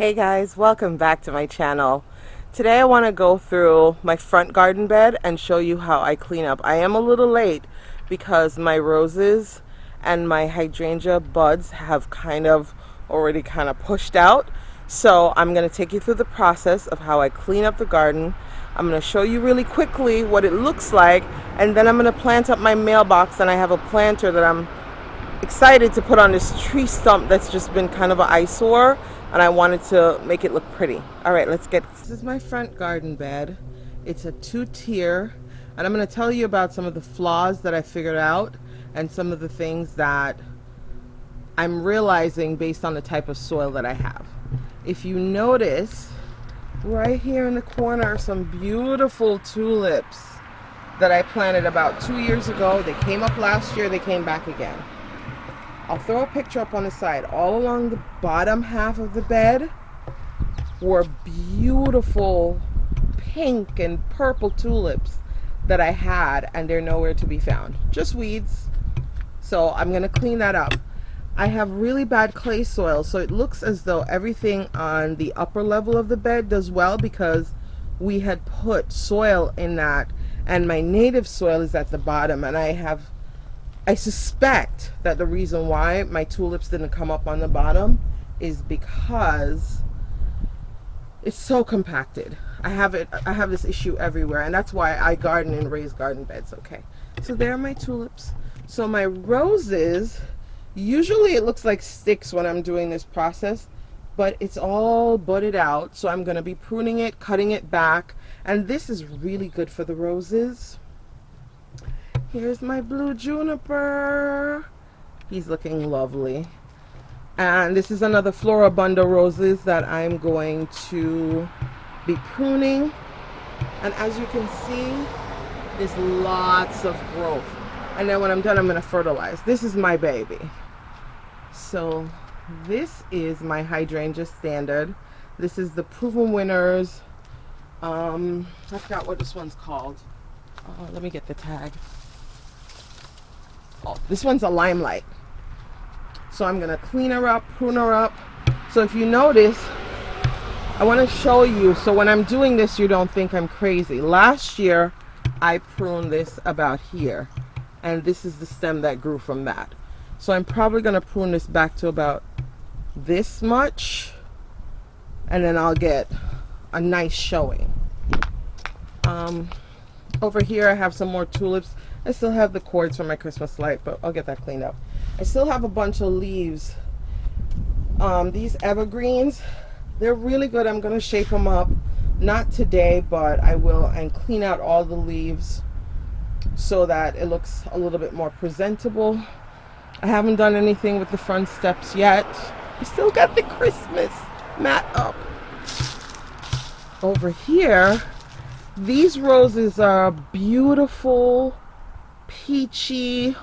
Hey guys, welcome back to my channel. Today I want to go through my front garden bed and show you how I clean up. I am a little late because my roses and my hydrangea buds have already pushed out. So I'm going to take you through the process of how I clean up the garden. I'm going to show you really quickly what it looks like, and then I'm going to plant up my mailbox, and I have a planter that I'm excited to put on this tree stump that's just been kind of an eyesore, and I wanted to make it look pretty. All right, this is my front garden bed. It's a two-tier, and I'm going to tell you about some of the flaws that I figured out and some of the things that I'm realizing based on the type of soil that I have. If you notice, right here in the corner are some beautiful tulips that I planted about 2 years ago. They came up last year, they came back again. I'll throw a picture up on the side. All along the bottom half of the bed were beautiful pink and purple tulips that I had, and they're nowhere to be found. Just weeds. So I'm going to clean that up. I have really bad clay soil, so it looks as though everything on the upper level of the bed does well because we had put soil in that, and my native soil is at the bottom, and I suspect that the reason why my tulips didn't come up on the bottom is because it's so compacted. I have this issue everywhere, and that's why I garden in raised garden beds. Okay, so there are my tulips. So my roses, usually it looks like sticks when I'm doing this process, but it's all budded out. So I'm going to be pruning it, cutting it back, and this is really good for the roses. Here's my blue juniper. He's looking lovely. And this is another Floribunda roses that I'm going to be pruning. And as you can see, there's lots of growth. And then when I'm done, I'm going to fertilize. This is my baby. So this is my hydrangea standard. This is the Proven Winners. I forgot what this one's called. Let me get the tag. Oh, this one's a Limelight. So I'm going to clean her up, prune her up. So if you notice, I want to show you, so when I'm doing this, you don't think I'm crazy. Last year, I pruned this about here, and this is the stem that grew from that. So I'm probably going to prune this back to about this much, and then I'll get a nice showing. Over here, I have some more tulips. I still have the cords from my Christmas light, but I'll get that cleaned up. I still have a bunch of leaves. These evergreens, they're really good. I'm going to shape them up. Not today, but I will, and clean out all the leaves so that it looks a little bit more presentable. I haven't done anything with the front steps yet. I still got the Christmas mat up. Over here, these roses are beautiful peachy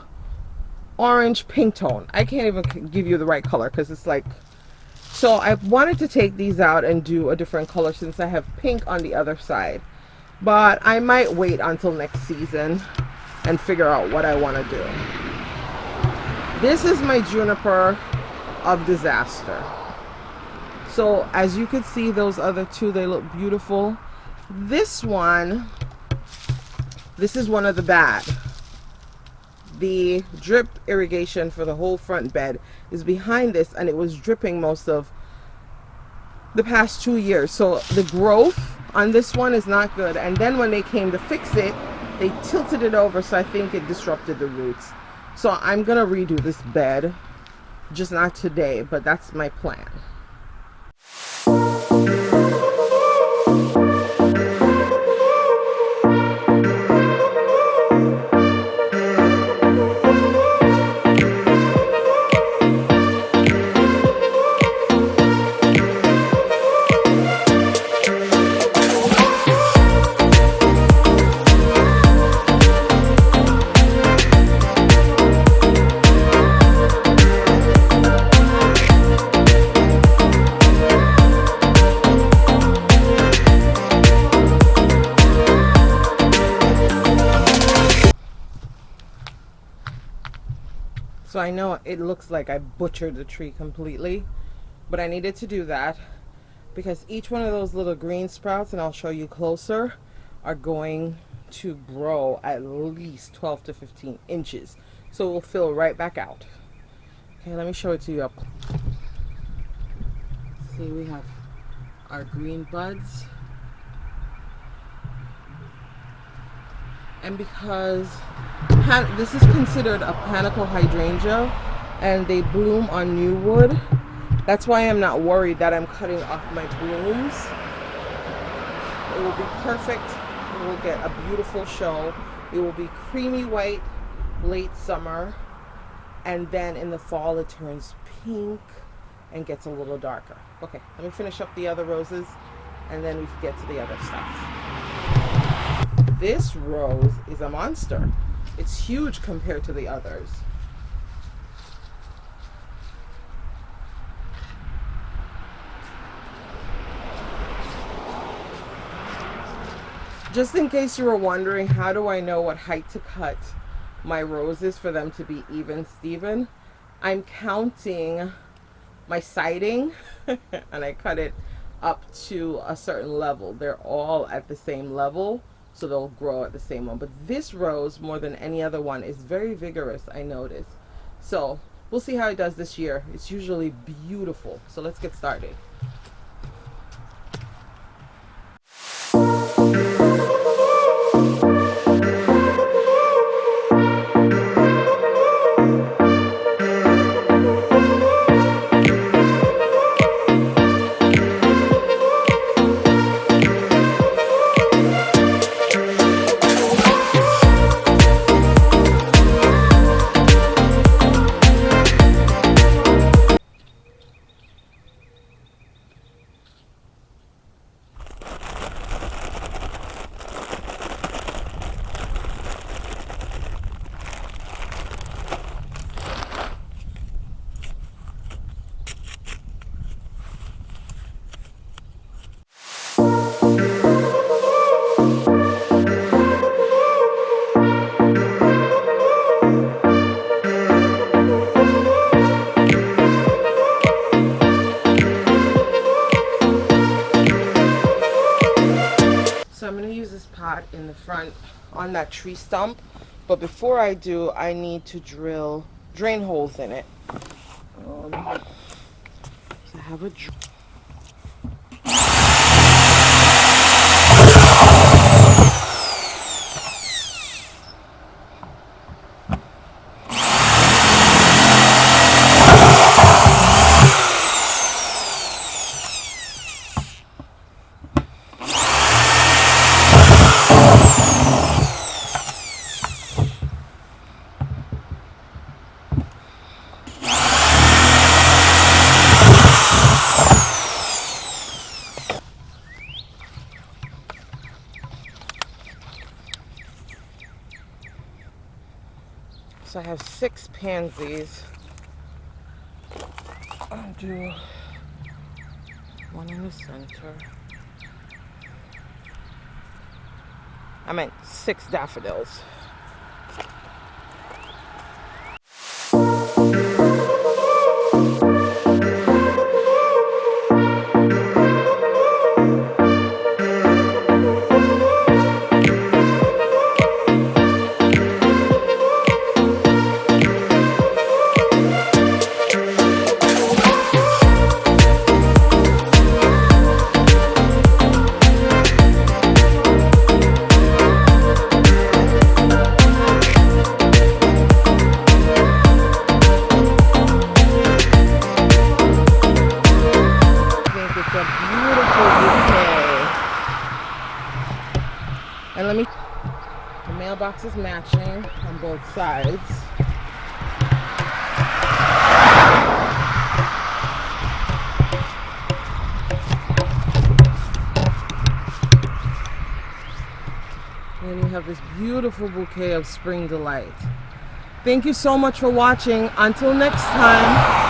orange pink tone. I can't even give you the right color because it's like, so I wanted to take these out and do a different color since I have pink on the other side, but I might wait until next season and figure out what I want to do. This is my juniper of disaster. So as you can see, those other two, they look beautiful. This one, this is one of the bad. The drip irrigation for the whole front bed is behind this, and it was dripping most of the past 2 years. So the growth on this one is not good. And then when they came to fix it, they tilted it over, so I think it disrupted the roots. So I'm gonna redo this bed, just not today, but that's my plan. So I know it looks like I butchered the tree completely, but I needed to do that. because each one of those little green sprouts, and I'll show you closer, are going to grow at least 12 to 15 inches. So it will fill right back out. Okay, let me show it to you up. See, we have our green buds. And because this is considered a Panicle Hydrangea and they bloom on new wood, that's why I'm not worried that I'm cutting off my blooms. It will be perfect. It will get a beautiful show. It will be creamy white late summer, and then in the fall it turns pink and gets a little darker. Okay, let me finish up the other roses and then we can get to the other stuff. This rose is a monster. It's huge compared to the others. Just in case you were wondering, how do I know what height to cut my roses for them to be even Steven? I'm counting my siding and I cut it up to a certain level. They're all at the same level, so they'll grow at the same one. But this rose, more than any other one, is very vigorous, I noticed. So we'll see how it does this year. It's usually beautiful. So let's get started. So I'm going to use this pot in the front on that tree stump, but before I do, I need to drill drain holes in it. So I have a drill. So I have 6 pansies. I'll do one in the center. I meant 6 daffodils. And let me, the mailbox is matching on both sides. And we have this beautiful bouquet of spring delight. Thank you so much for watching. Until next time.